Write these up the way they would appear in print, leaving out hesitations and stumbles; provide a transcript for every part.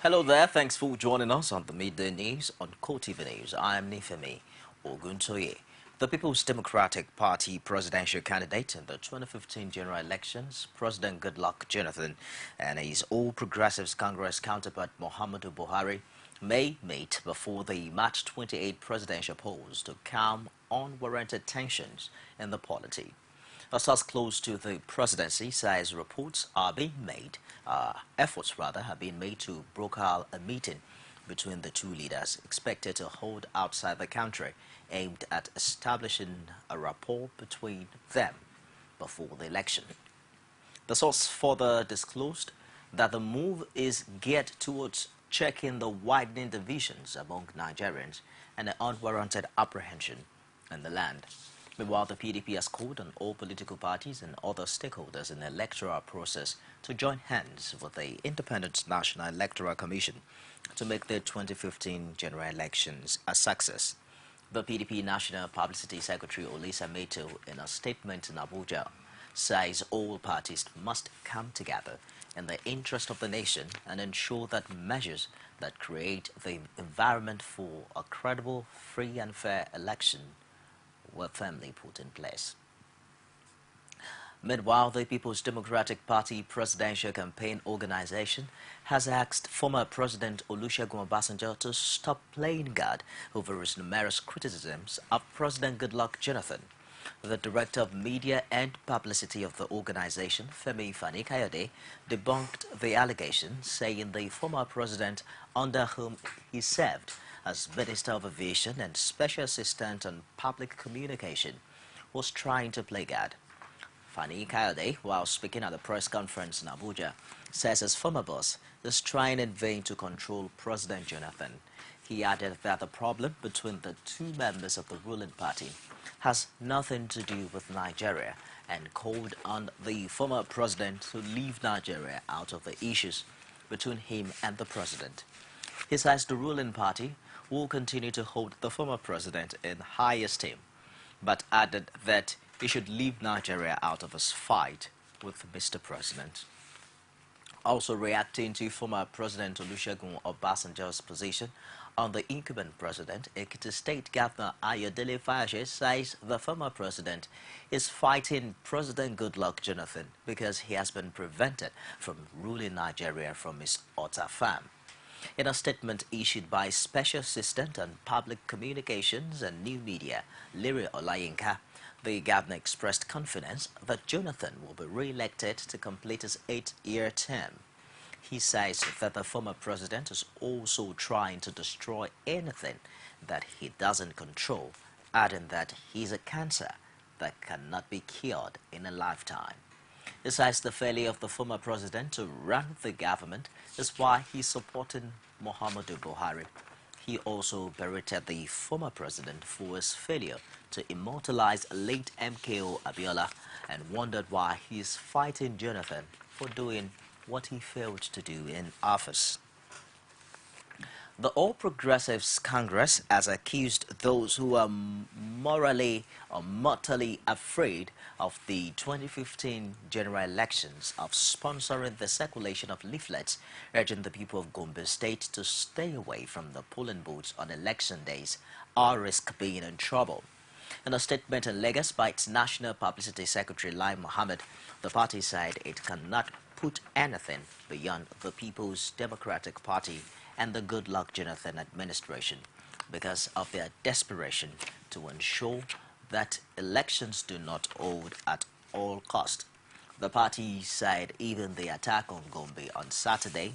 Hello there, thanks for joining us on the midday news on CoreTV News. I am Nifemi Oguntoye. The People's Democratic Party presidential candidate in the 2015 general elections, President Goodluck Jonathan, and his All Progressives Congress counterpart Muhammadu Buhari may meet before the March 28 presidential polls to calm unwarranted tensions in the polity. A source close to the presidency says efforts have been made to broker a meeting between the two leaders expected to hold outside the country aimed at establishing a rapport between them before the election. The source further disclosed that the move is geared towards checking the widening divisions among Nigerians and the unwarranted apprehension in the land. Meanwhile, the PDP has called on all political parties and other stakeholders in the electoral process to join hands with the Independent National Electoral Commission to make the 2015 general elections a success. The PDP National Publicity Secretary Olisa Meto, in a statement in Abuja, says all parties must come together in the interest of the nation and ensure that measures that create the environment for a credible, free and fair election were firmly put in place. Meanwhile, the People's Democratic Party Presidential Campaign Organization has asked former President Olusegun Obasanjo to stop playing God over his numerous criticisms of President Goodluck Jonathan. The Director of Media and Publicity of the organization, Femi Fani-Kayode, debunked the allegation, saying the former president, under whom he served as Minister of Aviation and Special Assistant on Public Communication, was trying to play God. Fani-Kayode, while speaking at the press conference in Abuja, says his former boss is trying in vain to control President Jonathan. He added that the problem between the two members of the ruling party has nothing to do with Nigeria and called on the former president to leave Nigeria out of the issues between him and the president. He says the ruling party will continue to hold the former president in high esteem, but added that he should leave Nigeria out of his fight with Mr. President. Also reacting to former President Olusegun Obasanjo's position on the incumbent president, Ekiti State Governor Ayodele Fayose says the former president is fighting President Goodluck Jonathan because he has been prevented from ruling Nigeria from his utter farm. In a statement issued by Special Assistant on Public Communications and New Media, Liri Olayinka, the governor expressed confidence that Jonathan will be re-elected to complete his 8-year term. He says that the former president is also trying to destroy anything that he doesn't control, adding that he's a cancer that cannot be cured in a lifetime. He says the failure of the former president to run the government is why he's supporting Muhammadu Buhari. He also berated the former president for his failure to immortalize late MKO Abiola and wondered why he's fighting Jonathan for doing what he failed to do in office. The All Progressives Congress has accused those who are morally or mortally afraid of the 2015 general elections of sponsoring the circulation of leaflets urging the people of Gombe State to stay away from the polling booths on election days or risk being in trouble. In a statement in Lagos by its National Publicity Secretary Lai Mohammed, the party said it cannot put anything beyond the People's Democratic Party and the Goodluck Jonathan administration because of their desperation to ensure that elections do not hold at all cost. The party said even the attack on Gombe on Saturday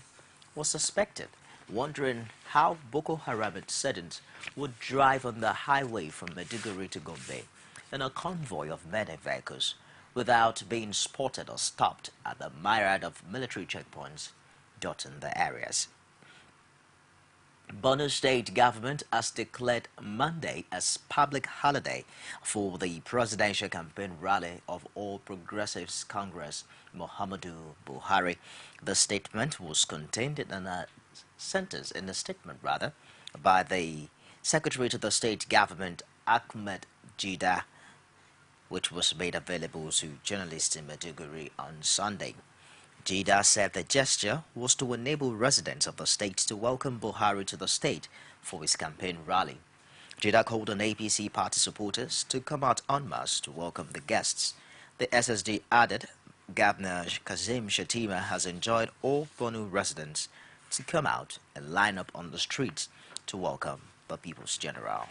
was suspected, wondering how Boko Haram insurgents would drive on the highway from Maiduguri to Gombe in a convoy of many vehicles without being spotted or stopped at the myriad of military checkpoints dotting the areas. Borno State government has declared Monday as public holiday for the presidential campaign rally of All Progressives Congress Muhammadu Buhari. The statement was contained in a statement by the Secretary to the State Government Ahmed Jida, which was made available to journalists in Maiduguri on Sunday. Jida said the gesture was to enable residents of the state to welcome Buhari to the state for his campaign rally. Jida called on APC party supporters to come out en masse to welcome the guests. The SSG added Governor Kazim Shettima has enjoined all Borno residents to come out and line up on the streets to welcome the People's General.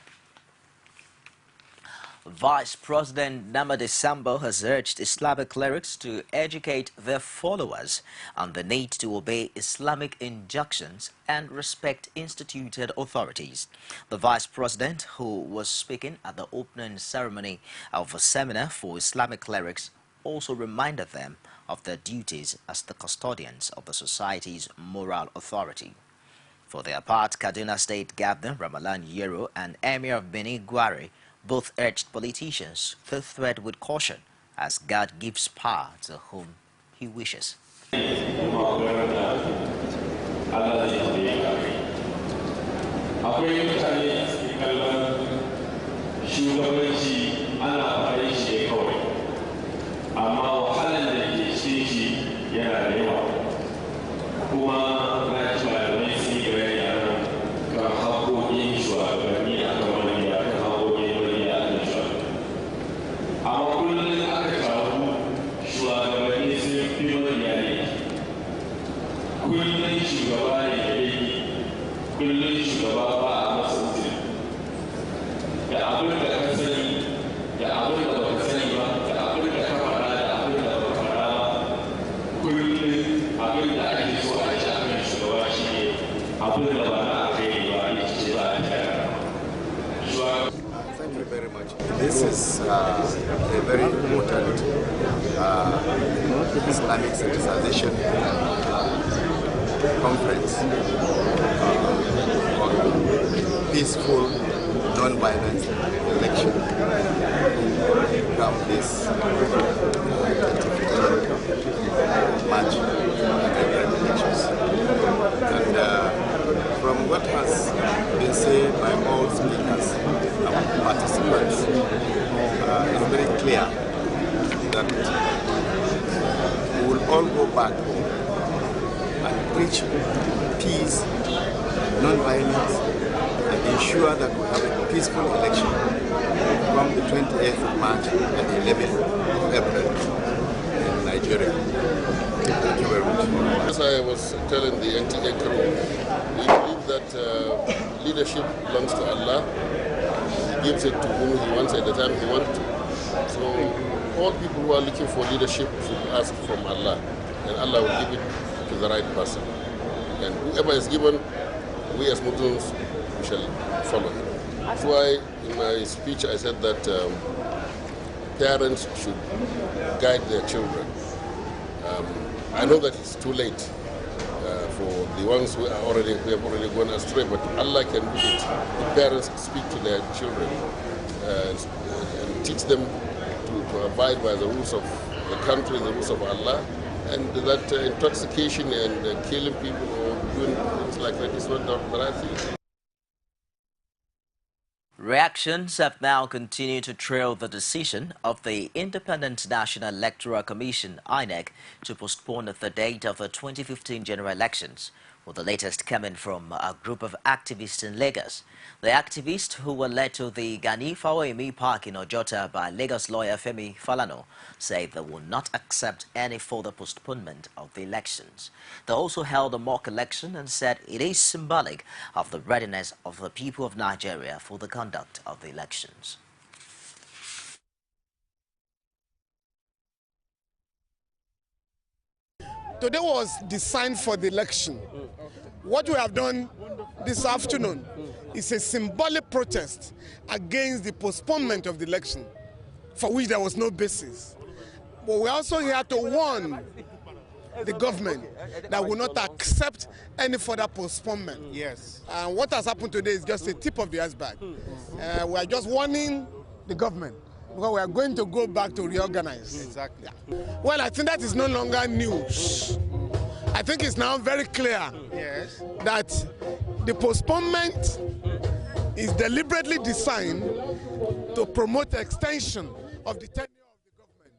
Vice President Namadi Sambo has urged Islamic clerics to educate their followers on the need to obey Islamic injunctions and respect instituted authorities. The Vice President, who was speaking at the opening ceremony of a seminar for Islamic clerics, also reminded them of their duties as the custodians of the society's moral authority. For their part, Kaduna State Governor Ramalan Yero and Emir of Benin Gwari both urged politicians to tread with caution as God gives power to whom he wishes. Thank you very much. This is a very important Islamic sensitization conference on peaceful, non-violent election come this 2015 March elections. And from what has been said by all speakers and participants, it's very clear that we will all go back home and preach peace, non-violence, and ensure that we have a peaceful election from the 28th of March and the 11th of April in Nigeria. Thank you very much. As I was telling the NTA crew, we believe that leadership belongs to Allah. He gives it to whom He wants at the time He wants to. So all people who are looking for leadership should ask from Allah, and Allah will give it to the right person. And whoever is given, we as Muslims, we shall follow him. That's why in my speech I said that parents should guide their children. I know that it's too late for the ones who have already gone astray, but Allah can do it. The parents speak to their children and teach them to abide by the rules of the country, the rules of Allah, and that intoxication and killing people or doing things like that is not the right thing. Reactions have now continued to trail the decision of the Independent National Electoral Commission, INEC, to postpone the date of the 2015 general elections, with the latest coming from a group of activists in Lagos. The activists, who were led to the Gani Fawemi Park in Ojota by Lagos lawyer Femi Falano, say they will not accept any further postponement of the elections. They also held a mock election and said it is symbolic of the readiness of the people of Nigeria for the conduct of the elections. Today was designed for the election. What we have done this afternoon is a symbolic protest against the postponement of the election, for which there was no basis. But we're also here to warn the government that will not accept any further postponement. Yes. And what has happened today is just a tip of the iceberg. We are just warning the government, because we are going to go back to reorganize. Exactly. Yeah. Well, I think that is no longer news. I think it's now very clear that the postponement is deliberately designed to promote the extension of the tenure of the government.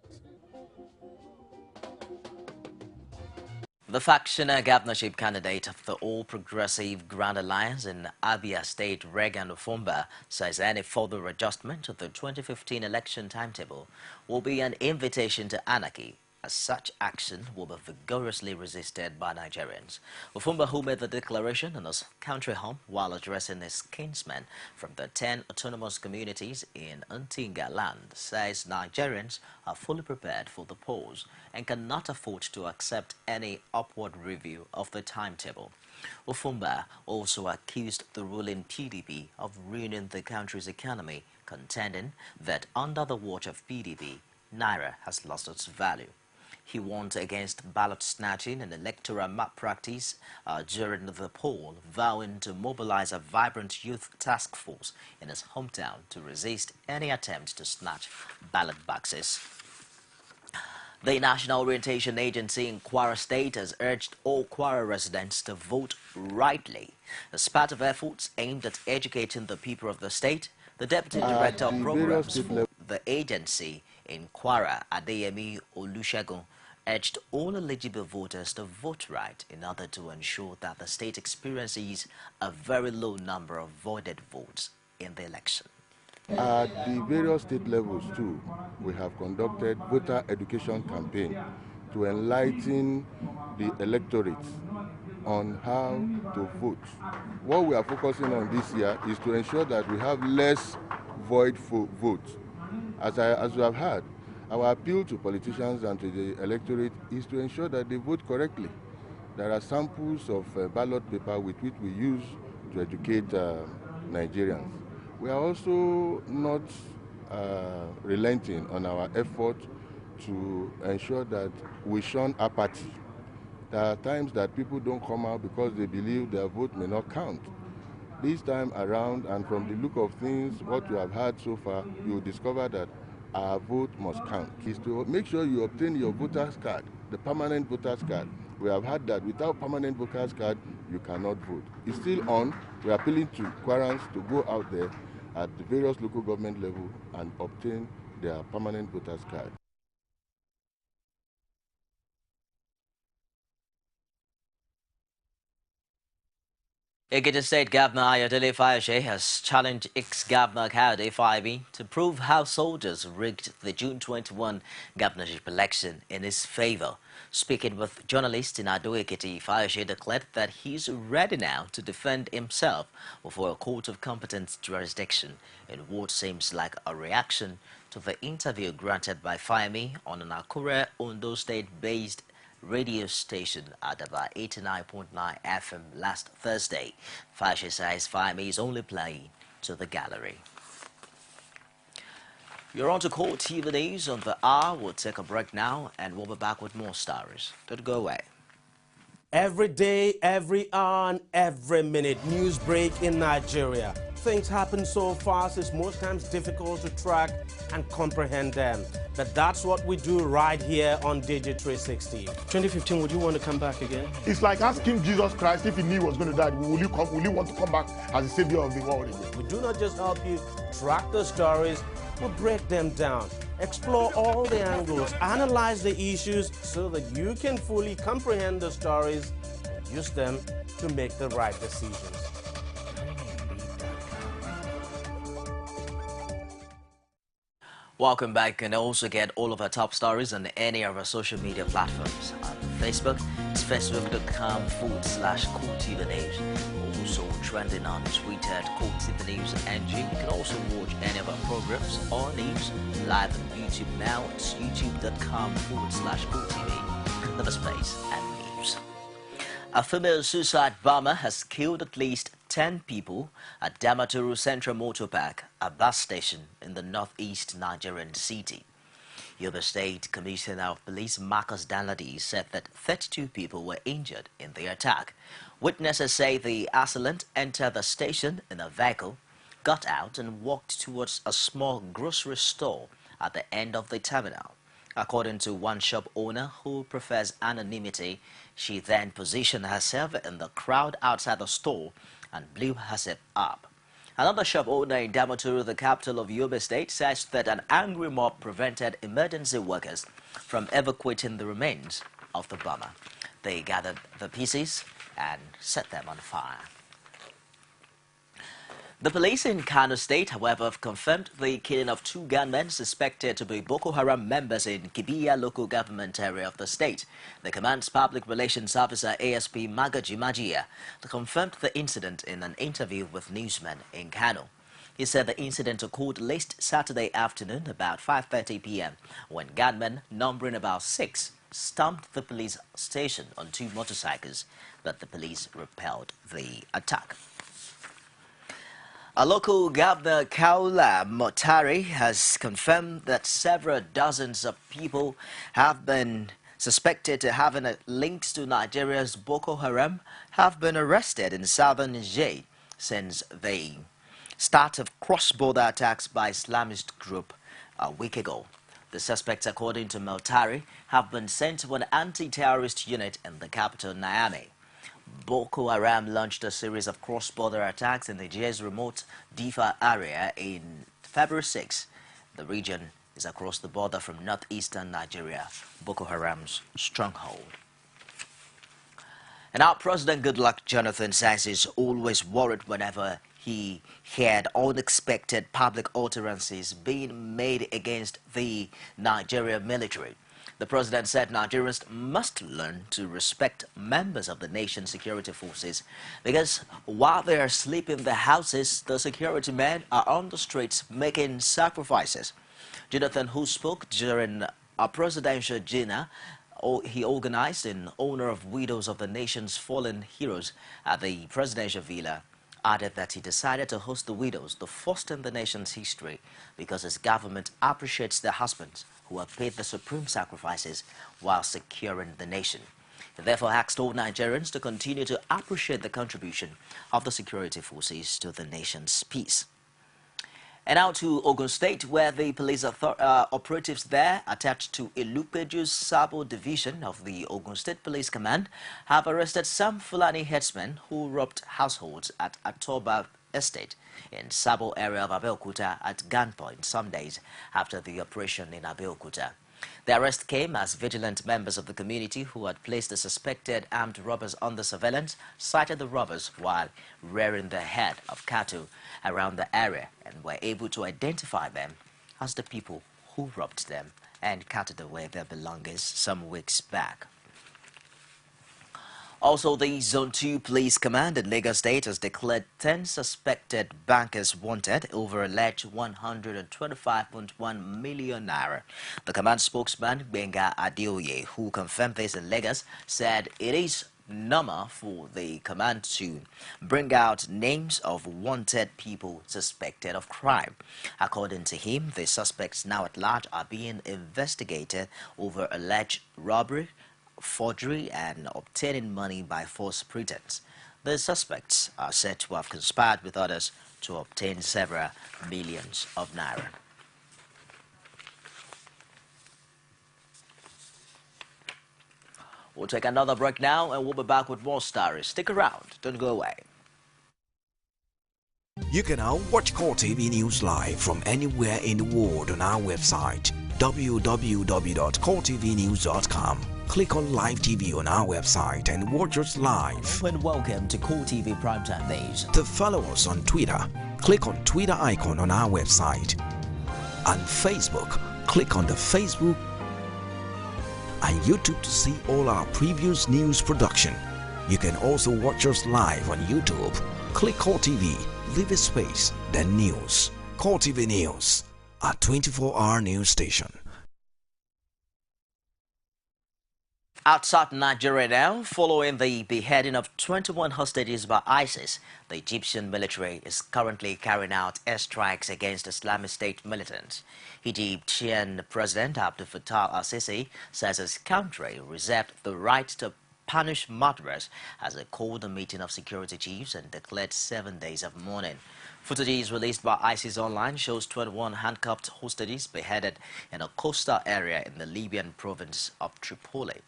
The faction governorship candidate of the All Progressive Grand Alliance in Abia State, Regan Ofumba, says any further adjustment to the 2015 election timetable will be an invitation to anarchy, as such action will be vigorously resisted by Nigerians. Ofumba, who made the declaration in his country home while addressing his kinsmen from the 10 autonomous communities in Ntinga land, says Nigerians are fully prepared for the polls and cannot afford to accept any upward review of the timetable. Ofumba also accused the ruling PDP of ruining the country's economy, contending that under the watch of PDP, Naira has lost its value. He warned against ballot snatching and electoral malpractice during the poll, vowing to mobilize a vibrant youth task force in his hometown to resist any attempt to snatch ballot boxes. The National Orientation Agency in Kwara State has urged all Kwara residents to vote rightly. As part of efforts aimed at educating the people of the state, the Deputy Director of Programs for the agency in Kwara, Adeyemi Olusegun, urged all eligible voters to vote right in order to ensure that the state experiences a very low number of voided votes in the election. At the various state levels too, we have conducted voter education campaign to enlighten the electorate on how to vote. What we are focusing on this year is to ensure that we have less void votes. As we have heard, our appeal to politicians and to the electorate is to ensure that they vote correctly. There are samples of ballot paper with which we use to educate Nigerians. We are also not relenting on our effort to ensure that we shun apathy. There are times that people don't come out because they believe their vote may not count. This time around, and from the look of things, what you have heard so far, you will discover that our vote must count. Is to make sure you obtain your voter's card, the permanent voter's card. We have heard that without permanent voter's card, you cannot vote. It's still on. We are appealing to Kwarans to go out there at the various local government level and obtain their permanent voter's card. Ekiti State Governor Ayodele Fayose has challenged ex-Governor Kayode Fayemi to prove how soldiers rigged the June 21 governorship election in his favor. Speaking with journalists in Ado Ekiti, Fayose declared that he's ready now to defend himself before a court of competent jurisdiction in what seems like a reaction to the interview granted by Fayemi on an Akure, Ondo State-based radio station at about 89.9 FM last Thursday. Fayose says Fayemi is only playing to the gallery. You're on to CoreTV News on the hour. We'll take a break now and we'll be back with more stories. Don't go away. Every day, every hour, and every minute, news break in Nigeria. Things happen so fast, it's most times difficult to track and comprehend them. But that's what we do right here on Digi 360. 2015, would you want to come back again? It's like asking Jesus Christ if he knew he was going to die, will you want to come back as the savior of the world again? We do not just help you track the stories, we break them down, explore all the angles, analyze the issues so that you can fully comprehend the stories and use them to make the right decisions. Welcome back. You can also get all of our top stories on any of our social media platforms. On Facebook, it's facebook.com/CoreTV News. Also trending on Twitter at CoreTV News NG. You can also watch any of our programs or news live on YouTube now. It's youtube.com/CoreTV. Another space and news. A female suicide bomber has killed at least 10 people at Damaturu Central Motor Park, a bus station in the northeast Nigerian city. Yobe State Commissioner of Police Marcus Danladi said that 32 people were injured in the attack. Witnesses say the assailant entered the station in a vehicle, got out and walked towards a small grocery store at the end of the terminal. According to one shop owner who prefers anonymity, she then positioned herself in the crowd outside the store and blew herself up. Another shop owner in Damaturu, the capital of Yobe State, says that an angry mob prevented emergency workers from evacuating the remains of the bomber. They gathered the pieces and set them on fire. The police in Kano State, however, have confirmed the killing of 2 gunmen suspected to be Boko Haram members in Kibiya local government area of the state. The command's public relations officer, ASP Magaji Majia, confirmed the incident in an interview with newsmen in Kano. He said the incident occurred late Saturday afternoon about 5:30 p.m. when gunmen, numbering about 6, stormed the police station on 2 motorcycles, but the police repelled the attack. A local governor, Kaula Motari, has confirmed that several dozens of people have been suspected to having links to Nigeria's Boko Haram have been arrested in southern Niger since the start of cross-border attacks by Islamist group a week ago. The suspects, according to Motari, have been sent to an anti-terrorist unit in the capital, Niamey. Boko Haram launched a series of cross-border attacks in Niger's remote Difa area in February 6. The region is across the border from northeastern Nigeria, Boko Haram's stronghold. And our President Goodluck Jonathan says he's always worried whenever he heard unexpected public utterances being made against the Nigerian military. The president said Nigerians must learn to respect members of the nation's security forces because while they are asleep in their houses, the security men are on the streets making sacrifices. Jonathan, who spoke during a presidential dinner he organized in honor of widows of the nation's fallen heroes at the presidential villa, added that he decided to host the widows, the first in the nation's history, because his government appreciates their husbands who have paid the supreme sacrifices while securing the nation. He therefore asked all Nigerians to continue to appreciate the contribution of the security forces to the nation's peace. And now to Ogun State, where the police operatives there attached to Ilupeju's Sabo division of the Ogun State Police Command have arrested some Fulani herdsmen who robbed households at Atoba Estate in Sabo area of Abeokuta at gunpoint some days after the operation in Abeokuta. The arrest came as vigilant members of the community who had placed the suspected armed robbers under surveillance sighted the robbers while rearing the head of cattle around the area and were able to identify them as the people who robbed them and carted away their belongings some weeks back. Also, the Zone 2 Police Command in Lagos State has declared 10 suspected bankers wanted over alleged 125.1 million naira. The command spokesman, Benga Adeoye, who confirmed this in Lagos, said it is normal for the command to bring out names of wanted people suspected of crime. According to him, the suspects now at large are being investigated over alleged robbery, forgery and obtaining money by false pretense. The suspects are said to have conspired with others to obtain several millions of naira. We'll take another break now and we'll be back with more stories. Stick around, don't go away. You can now watch CoreTV News live from anywhere in the world on our website www.coretvnews.com. Click on Live TV on our website and watch us live. And welcome to CoreTV Primetime Days. To follow us on Twitter, click on Twitter icon on our website. On Facebook, click on the Facebook and YouTube to see all our previous news production. You can also watch us live on YouTube. Click CoreTV, leave a space, then News. CoreTV News, our 24-hour news station. Outside Nigeria now, following the beheading of 21 hostages by ISIS, the Egyptian military is currently carrying out airstrikes against Islamic State militants. Egyptian President Abdel Fattah al-Sisi says his country reserved the right to punish murderers as he called a meeting of security chiefs and declared 7 days of mourning. Footage released by ISIS Online shows 21 handcuffed hostages beheaded in a coastal area in the Libyan province of Tripoli.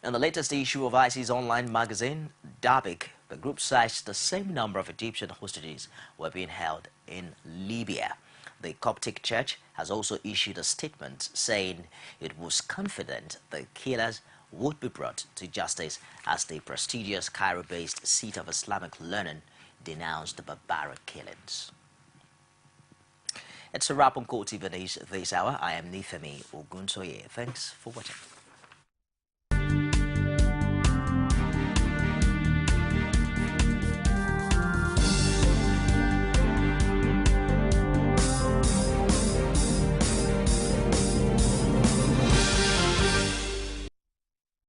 In the latest issue of ISIS Online magazine, Dabiq, the group cites the same number of Egyptian hostages were being held in Libya. The Coptic Church has also issued a statement saying it was confident the killers would be brought to justice as the prestigious Cairo-based seat of Islamic learning denounced the barbaric killings. It's a wrap on CoreTV News this hour. I am Nifemi Ogunsoye. Thanks for watching.